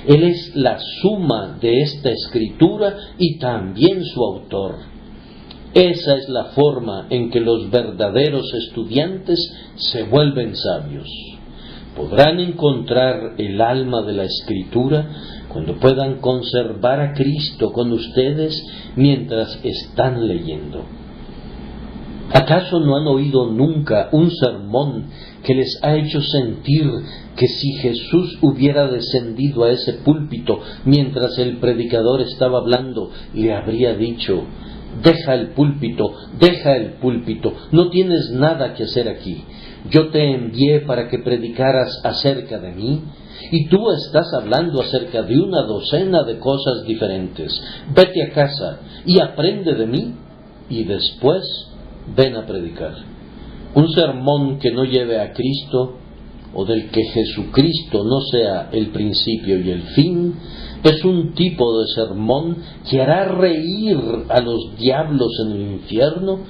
Él es la suma de esta escritura y también su autor. Esa es la forma en que los verdaderos estudiantes se vuelven sabios. Podrán encontrar el alma de la escritura cuando puedan conservar a Cristo con ustedes mientras están leyendo. ¿Acaso no han oído nunca un sermón que les ha hecho sentir que si Jesús hubiera descendido a ese púlpito mientras el predicador estaba hablando, le habría dicho: deja el púlpito, no tienes nada que hacer aquí. Yo te envié para que predicaras acerca de mí, y tú estás hablando acerca de una docena de cosas diferentes. Vete a casa y aprende de mí, y después ven a predicar. Un sermón que no lleve a Cristo, o del que Jesucristo no sea el principio y el fin, es un tipo de sermón que hará reír a los diablos en el infierno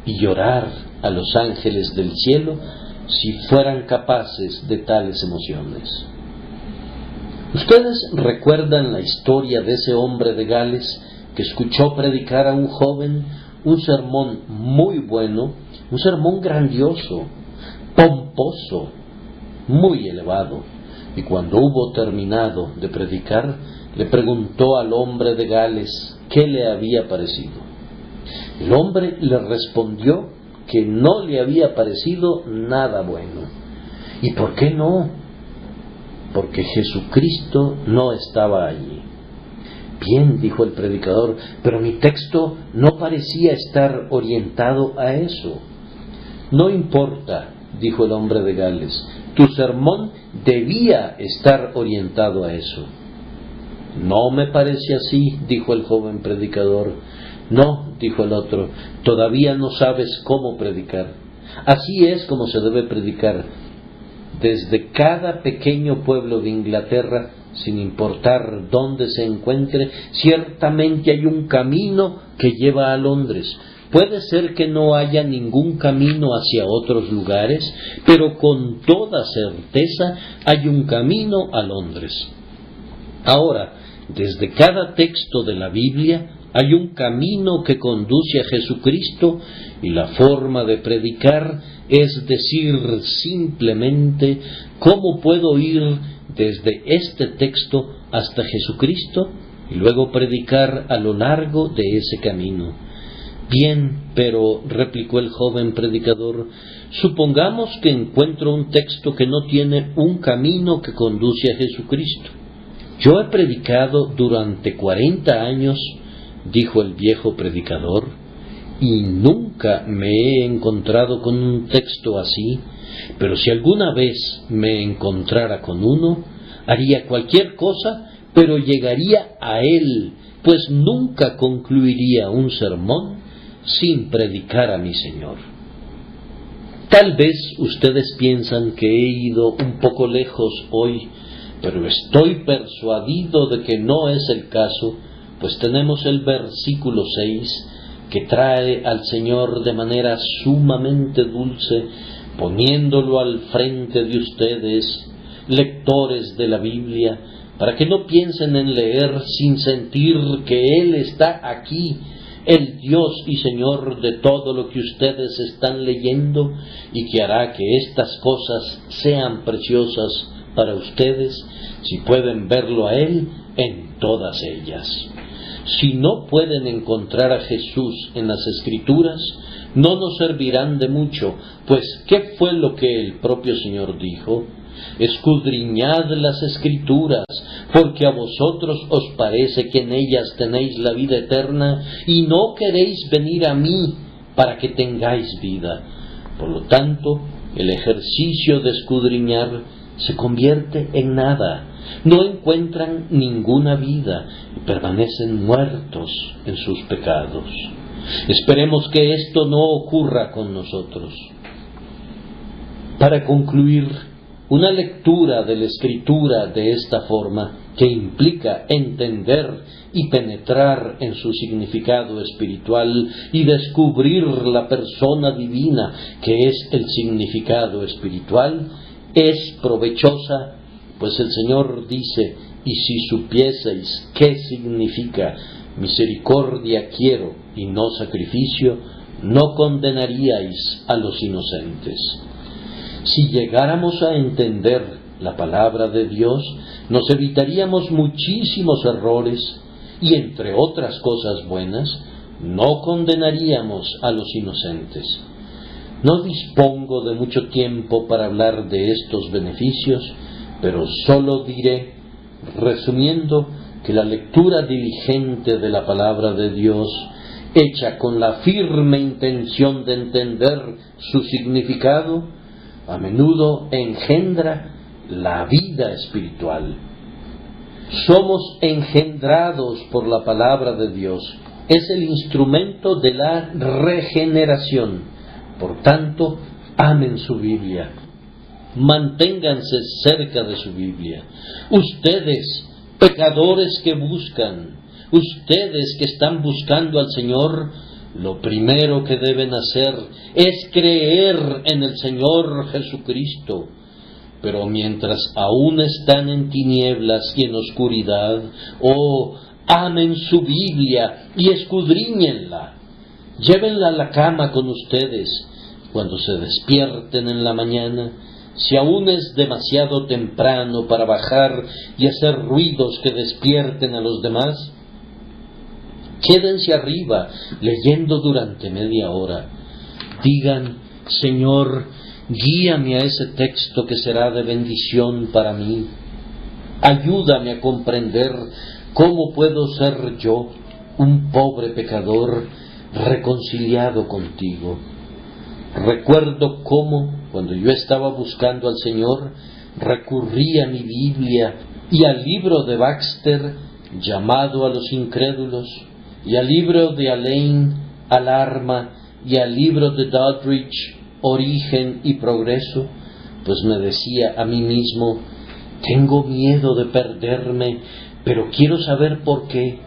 y llorar a los ángeles del cielo si fueran capaces de tales emociones. ¿Ustedes recuerdan la historia de ese hombre de Gales que escuchó predicar a un joven un sermón muy bueno, un sermón grandioso, pomposo, muy elevado? Y cuando hubo terminado de predicar, le preguntó al hombre de Gales qué le había parecido. El hombre le respondió que no le había parecido nada bueno. ¿Y por qué no? Porque Jesucristo no estaba allí. Bien, dijo el predicador, pero mi texto no parecía estar orientado a eso. No importa, dijo el hombre de Gales, tu sermón debía estar orientado a eso. No me parece así, dijo el joven predicador. No, dijo el otro, todavía no sabes cómo predicar. Así es como se debe predicar. Desde cada pequeño pueblo de Inglaterra, sin importar dónde se encuentre, ciertamente hay un camino que lleva a Londres. Puede ser que no haya ningún camino hacia otros lugares, pero con toda certeza hay un camino a Londres. Ahora, desde cada texto de la Biblia hay un camino que conduce a Jesucristo y la forma de predicar es decir simplemente: ¿cómo puedo ir desde este texto hasta Jesucristo? Y luego predicar a lo largo de ese camino. Bien, pero, replicó el joven predicador, supongamos que encuentro un texto que no tiene un camino que conduce a Jesucristo. Yo he predicado durante 40 años, dijo el viejo predicador, y nunca me he encontrado con un texto así, pero si alguna vez me encontrara con uno, haría cualquier cosa, pero llegaría a él, pues nunca concluiría un sermón sin predicar a mi Señor. Tal vez ustedes piensan que he ido un poco lejos hoy, pero estoy persuadido de que no es el caso, pues tenemos el versículo 6 que trae al Señor de manera sumamente dulce, poniéndolo al frente de ustedes, lectores de la Biblia, para que no piensen en leer sin sentir que Él está aquí, el Dios y Señor de todo lo que ustedes están leyendo, y que hará que estas cosas sean preciosas para ustedes si pueden verlo a Él en todas ellas. Si no pueden encontrar a Jesús en las Escrituras, no nos servirán de mucho, pues ¿qué fue lo que el propio Señor dijo? Escudriñad las Escrituras, porque a vosotros os parece que en ellas tenéis la vida eterna, y no queréis venir a mí para que tengáis vida. Por lo tanto, el ejercicio de escudriñar se convierte en nada. No encuentran ninguna vida y permanecen muertos en sus pecados. Esperemos que esto no ocurra con nosotros. Para concluir, una lectura de la Escritura de esta forma, que implica entender y penetrar en su significado espiritual y descubrir la persona divina que es el significado espiritual, es provechosa, pues el Señor dice: y si supieseis qué significa misericordia quiero y no sacrificio, no condenaríais a los inocentes. Si llegáramos a entender la palabra de Dios, nos evitaríamos muchísimos errores y, entre otras cosas buenas, no condenaríamos a los inocentes. No dispongo de mucho tiempo para hablar de estos beneficios, pero solo diré, resumiendo, que la lectura diligente de la palabra de Dios, hecha con la firme intención de entender su significado, a menudo engendra la vida espiritual. Somos engendrados por la palabra de Dios. Es el instrumento de la regeneración. Por tanto, amen su Biblia. Manténganse cerca de su Biblia. Ustedes, pecadores que buscan, ustedes que están buscando al Señor, lo primero que deben hacer es creer en el Señor Jesucristo. Pero mientras aún están en tinieblas y en oscuridad, amen su Biblia y escudriñenla. Llévenla a la cama con ustedes. Cuando se despierten en la mañana, si aún es demasiado temprano para bajar y hacer ruidos que despierten a los demás, quédense arriba leyendo durante media hora. Digan: Señor, guíame a ese texto que será de bendición para mí. Ayúdame a comprender cómo puedo ser yo, un pobre pecador, reconciliado contigo. Recuerdo cómo, cuando yo estaba buscando al Señor, recurrí a mi Biblia y al libro de Baxter, llamado a los incrédulos, y al libro de Alain, Alarma, y al libro de Doddridge, Origen y Progreso, pues me decía a mí mismo: tengo miedo de perderme, pero quiero saber por qué.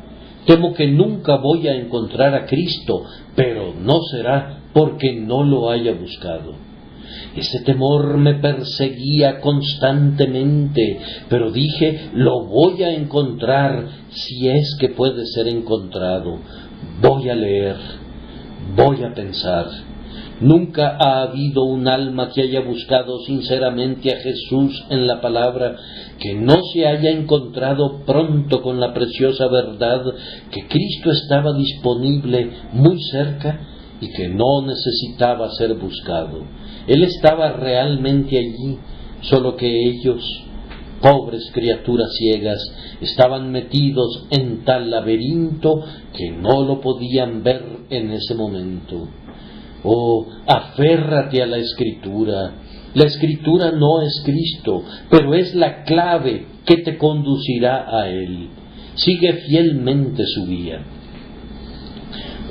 Temo que nunca voy a encontrar a Cristo, pero no será porque no lo haya buscado. Ese temor me perseguía constantemente, pero dije: lo voy a encontrar si es que puede ser encontrado. Voy a leer, voy a pensar. Nunca ha habido un alma que haya buscado sinceramente a Jesús en la palabra que no se haya encontrado pronto con la preciosa verdad que Cristo estaba disponible muy cerca y que no necesitaba ser buscado. Él estaba realmente allí, solo que ellos, pobres criaturas ciegas, estaban metidos en tal laberinto que no lo podían ver en ese momento. Aférrate a la Escritura. La Escritura no es Cristo, pero es la clave que te conducirá a Él. Sigue fielmente su guía.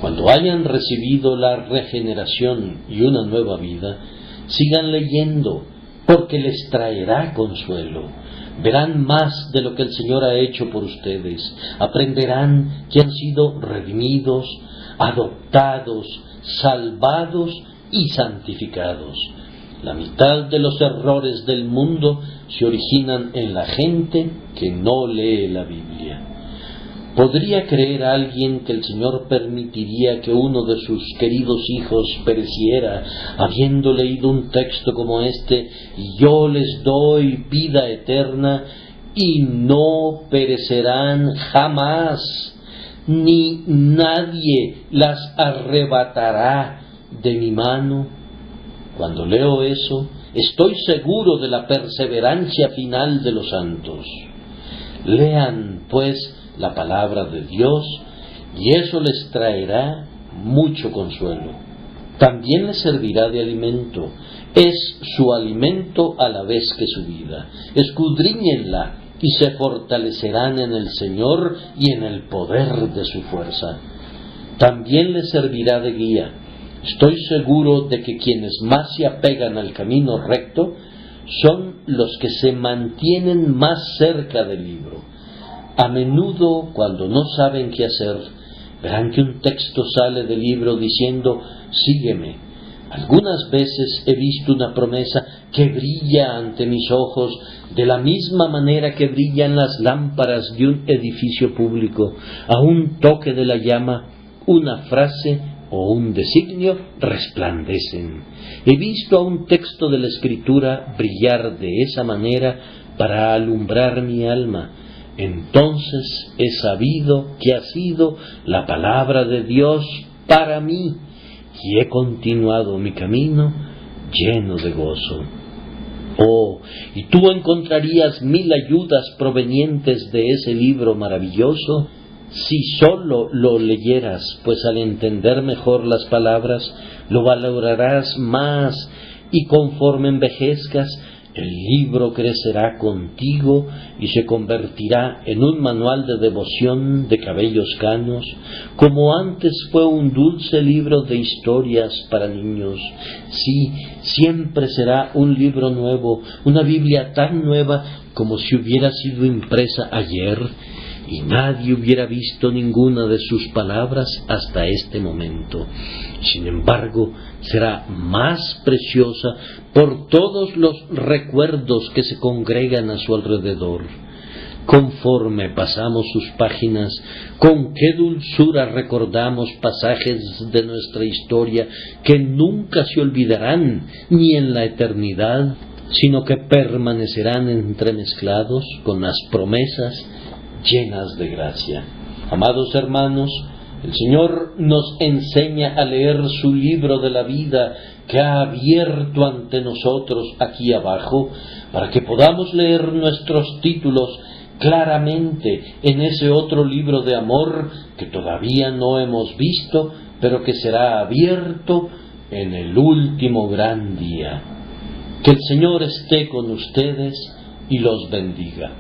Cuando hayan recibido la regeneración y una nueva vida, sigan leyendo, porque les traerá consuelo. Verán más de lo que el Señor ha hecho por ustedes. Aprenderán que han sido redimidos, adoptados, salvados y santificados. La mitad de los errores del mundo se originan en la gente que no lee la Biblia. ¿Podría creer alguien que el Señor permitiría que uno de sus queridos hijos pereciera habiendo leído un texto como este: y yo les doy vida eterna y no perecerán jamás, ni nadie las arrebatará de mi mano? Cuando leo eso, estoy seguro de la perseverancia final de los santos. Lean, pues, la palabra de Dios, y eso les traerá mucho consuelo. también le servirá de alimento. Es su alimento a la vez que su vida. Escudriñenla y se fortalecerán en el Señor y en el poder de su fuerza. También le servirá de guía. Estoy seguro de que quienes más se apegan al camino recto son los que se mantienen más cerca del libro. A menudo, cuando no saben qué hacer, verán que un texto sale del libro diciendo: sígueme. Algunas veces he visto una promesa que brilla ante mis ojos de la misma manera que brillan las lámparas de un edificio público. A un toque de la llama, una frase o un designio resplandecen. He visto a un texto de la Escritura brillar de esa manera para alumbrar mi alma. Entonces he sabido que ha sido la palabra de Dios para mí y he continuado mi camino lleno de gozo. Oh, y tú encontrarías 1000 ayudas provenientes de ese libro maravilloso si sólo lo leyeras, pues al entender mejor las palabras lo valorarás más, y conforme envejezcas el libro crecerá contigo y se convertirá en un manual de devoción de cabellos canos, como antes fue un dulce libro de historias para niños. Sí, siempre será un libro nuevo, una Biblia tan nueva como si hubiera sido impresa ayer, y nadie hubiera visto ninguna de sus palabras hasta este momento. Sin embargo, será más preciosa por todos los recuerdos que se congregan a su alrededor. Conforme pasamos sus páginas, con qué dulzura recordamos pasajes de nuestra historia que nunca se olvidarán ni en la eternidad, sino que permanecerán entremezclados con las promesas llenas de gracia. Amados hermanos, el Señor nos enseña a leer su libro de la vida que ha abierto ante nosotros aquí abajo, para que podamos leer nuestros títulos claramente en ese otro libro de amor que todavía no hemos visto, pero que será abierto en el último gran día. Que el Señor esté con ustedes y los bendiga.